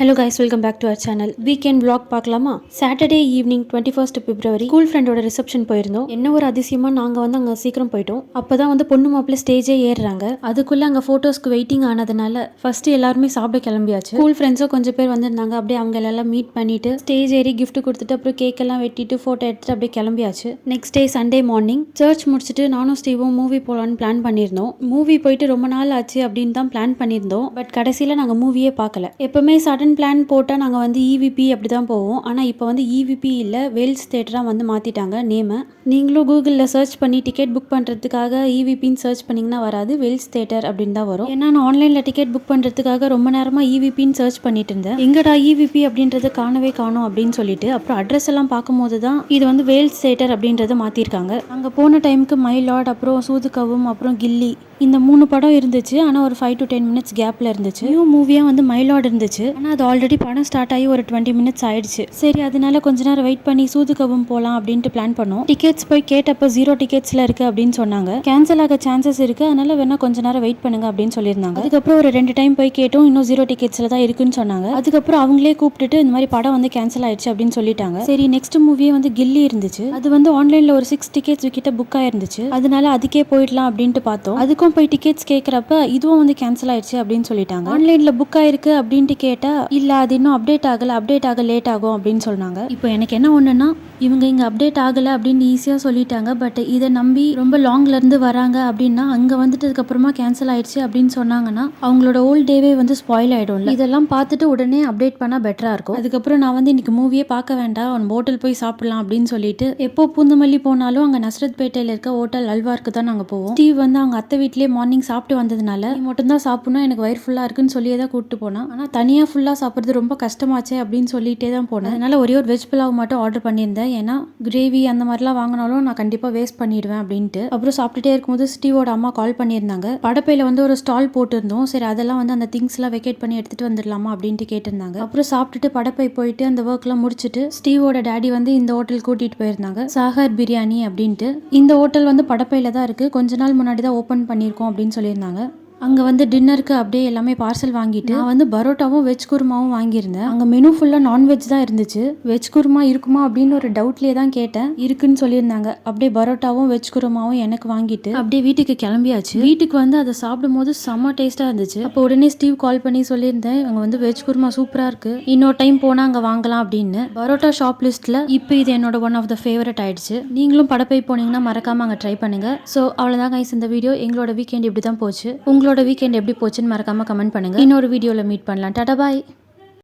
Hello guys, welcome back to our channel. Weekend vlog பார்க்கலாமா? Saturday evening 21st February school ஃப்ரெண்டோட reception போயிருந்தோம். என்ன ஒரு அதிசயமா நாங்கள் வந்து அங்கே சீக்கிரம் போயிட்டோம். அப்போதான் வந்து பொண்ணு மாப்பிள்ள ஸ்டேஜே ஏறுறாங்க. அதுக்குள்ளே அங்கே ஃபோட்டோஸ்க்கு வெயிட்டிங் ஆனதுனால ஃபர்ஸ்ட் எல்லாருமே சாப்பிட கிளம்பியாச்சு. ஸ்கூல் ஃப்ரெண்ட்ஸும் கொஞ்சம் பேர் வந்திருந்தாங்க. அப்படியே அவங்க எல்லாம் மீட் பண்ணிட்டு ஸ்டேஜ் ஏறி கிஃப்ட் கொடுத்துட்டு அப்புறம் கேக் எல்லாம் வெட்டிட்டு ஃபோட்டோ எடுத்துட்டு அப்படியே கிளம்பியாச்சு. Next day Sunday morning church முடிச்சுட்டு நானும் ஸ்டீவும் மூவி போகலான்னு பிளான் பண்ணியிருந்தோம். மூவி போயிட்டு ரொம்ப நாள் ஆச்சு அப்படின்னு தான் பிளான் பண்ணியிருந்தோம். பட் கடைசியில் நாங்கள் மூவியே பார்க்கல. எப்பவுமே சடன் பிளான் போட்டால் நாங்கள் வந்து இவிபி அப்படி தான் போவோம். ஆனால் இப்போ வந்து இவிபி இல்லை, வேல்ஸ் தேட்டராக வந்து மாற்றிட்டாங்க நேமை. நீங்களும் கூகுளில் சர்ச் பண்ணி டிக்கெட் புக் பண்ணுறதுக்காக இவிபின்னு சர்ச் பண்ணிங்கன்னா வராது, வேல்ஸ் தேட்டர் அப்படின்னு தான் வரும். ஏன்னா நான் ஆன்லைனில் டிக்கெட் புக் பண்ணுறதுக்காக ரொம்ப நேரமாக இவிபின்னு சர்ச் பண்ணிட்டு இருந்தேன். எங்கடா இவிபி அப்படின்றத காணவே காணும் அப்படின்னு சொல்லிட்டு அப்புறம் அட்ரஸ் எல்லாம் பார்க்கும்போது தான் இது வந்து வேல்ஸ் தேட்டர் அப்படின்றத மாற்றிருக்காங்க. அங்கே போன டைமுக்கு மை லார்ட், அப்புறம் சூதுகவும், அப்புறம் கில்லி, இந்த 3 படம் இருந்துச்சு. ஆனால் ஒரு 5 to 10 minutes கேப்பில் இருந்துச்சு. நியூ மூவியாக வந்து மை லார்ட் இருந்துச்சு. ஆனால் அது ஆல்ரெடி படம் ஸ்டார்ட் ஆகி ஒரு 20 minutes ஆயிடுச்சு. சரி, அதனால கொஞ்ச நேரம் வெயிட் பண்ணி சூதுகவும் போகலாம் அப்படின்ட்டு பிளான் பண்ணோம். டிக்கெட்ஸ் போய் கேட்டப்போ 0 டிக்கெட்ஸில் இருக்குது அப்படின்னு சொன்னாங்க. கேன்சல் ஆக சான்சஸ் இருக்குது, அதனால வேணா கொஞ்ச நேரம் வெயிட் பண்ணுங்க அப்படின்னு சொல்லியிருந்தாங்க. அதுக்கப்புறம் ஒரு 2 டைம் போய் கேட்டோம், இன்னும் 0 டிக்கெட்ஸில் தான் இருக்குன்னு சொன்னாங்க. அதுக்கப்புறம் அவங்களே கூப்பிட்டுட்டு இந்த மாதிரி படம் வந்து கேன்சல் ஆயிடுச்சு அப்படின்னு சொல்லிட்டாங்க. சரி, நெக்ஸ்ட் மூவியே வந்து கில்லி இருந்துச்சு. அது வந்து ஆன்லைனில் ஒரு 6 டிக்கெட்ஸ் கிட்ட புக் ஆயிருந்துச்சு. அதனால அதுக்கே போயிடலாம் அப்படின்ட்டு பார்த்தோம். அதுக்கும் போய் டிக்கெட்ஸ் கேட்குறப்ப இதுவும் வந்து கேன்சல் ஆயிடுச்சு அப்படின்னு சொல்லிட்டாங்க. ஆன்லைனில் புக் ஆயிருக்கு அப்படின்ட்டு கேட்டால் இல்லை, அது இன்னும் அப்டேட் ஆக லேட் ஆகும் அப்படின்னு சொன்னாங்க. இப்போ எனக்கு என்ன ஒன்றுனா, இவங்க இங்கே அப்டேட் ஆகலை அப்படின்னு ஈஸியாக சொல்லிட்டாங்க. பட் இதை நம்பி ரொம்ப லாங்லேருந்து வராங்க அப்படின்னா அங்கே வந்துட்டதுக்கப்புறமா கேன்சல் ஆயிடுச்சு அப்படின்னு சொன்னாங்கன்னா அவங்களோட ஓல்ட் டேவே வந்து ஸ்பாயில் ஆகிடும்ல. இதெல்லாம் பார்த்துட்டு உடனே அப்டேட் பண்ணால் பெட்டராக இருக்கும். அதுக்கப்புறம் நான் வந்து இன்னைக்கு மூவியே பார்க்க வேண்டாம், ஒன் ஹோட்டல் போய் சாப்பிடலாம் அப்படின்னு சொல்லிட்டு எப்போ பூந்தமல்லி போனாலும் அங்கே நஸ்ரத் பேட்டையில் இருக்க ஹோட்டல் அல்வார்க்கு தான் நாங்கள் போவோம். ஸ்டீவ் வந்து அவங்க அத்தை வீட்லேயே மார்னிங் சாப்பிட்டு வந்ததுனால நீ மட்டும்தான் சாப்பிடணும், எனக்கு வயிறு ஃபுல்லாக இருக்குன்னு சொல்லியே தான் கூப்பிட்டு போனேன். ஆனால் தனியாக ஃபுல்லாக சாப்பிட்றது ரொம்ப கஷ்டமாச்சே அப்படின்னு சொல்லிட்டே தான் போனேன். அதனால ஒரே ஒரு வெஜ் புலாவ் மட்டும் ஆர்டர் பண்ணியிருந்தேன். ஏன்னா கிரேவி அந்த மாதிரிலாம் வாங்கினாலும் நான் கண்டிப்பாக வேஸ்ட் பண்ணிடுவேன் அப்படின்ட்டு. அப்புறம் சாப்பிட்டுட்டே இருக்கும்போது ஸ்டீவோட அம்மா கால் பண்ணியிருந்தாங்க. படப்பையில் வந்து ஒரு ஸ்டால் போட்டிருந்தோம். சரி, அதெல்லாம் வந்து அந்த திங்ஸ்லாம் வெக்கேட் பண்ணி எடுத்துகிட்டு வந்துடலாமா அப்படின்ட்டு கேட்டிருந்தாங்க. அப்புறம் சாப்பிட்டுட்டு படப்பை போயிட்டு அந்த ஒர்க்லாம் முடிச்சுட்டு ஸ்டீவோட டேடி வந்து இந்த ஹோட்டல் கூட்டிகிட்டு போயிருந்தாங்க, சாகர் பிரியாணி அப்படின்ட்டு. இந்த ஹோட்டல் வந்து படப்பையில் தான் இருக்குது. கொஞ்ச நாள் முன்னாடி தான் ஓப்பன் பண்ணியிருக்கோம் அப்படின்னு சொல்லியிருந்தாங்க. அங்கே வந்து டின்னருக்கு அப்படியே எல்லாமே பார்சல் வாங்கிட்டு நான் வந்து பரோட்டாவும் வெஜ் குருமாவும் வாங்கியிருந்தேன். அங்கே மெனு ஃபுல்லாக நான்வெஜ் தான் இருந்துச்சு. வெஜ் குருமா இருக்குமா அப்படின்னு ஒரு டவுட்லேயே தான் கேட்டேன். இருக்குன்னு சொல்லியிருந்தாங்க. அப்படியே பரோட்டாவும் வெஜ் குருமாவும் எனக்கு வாங்கிட்டு அப்படியே வீட்டுக்கு கிளம்பியாச்சு. வீட்டுக்கு வந்து அதை சாப்பிடும் போது செம்ம டேஸ்ட்டாக இருந்துச்சு. அப்போ உடனே ஸ்டீவ் கால் பண்ணி சொல்லியிருந்தேன், அங்கே வந்து வெஜ் குருமா சூப்பராக இருக்குது, இன்னொரு டைம் போனால் அங்கே வாங்கலாம் அப்படின்னு. பரோட்டா ஷாப் லிஸ்ட்டில் இப்போ இது என்னோட ஒன் ஆஃப் த ஃபேவரட் ஆயிடுச்சு. நீங்களும் படப்பை போனீங்கன்னா மறக்காமல் அங்கே ட்ரை பண்ணுங்கள். ஸோ அவ்வளோதான் கைஸ், இந்த வீடியோ. எங்களோட வீக்கெண்ட் இப்படி தான் போச்சு. உங்களோட வீக்கெண்ட் எப்படி போச்சுன்னு மறக்காம கமெண்ட் பண்ணுங்க. இன்னொரு வீடியோல மீட் பண்ணலாம். டாடா பாய்.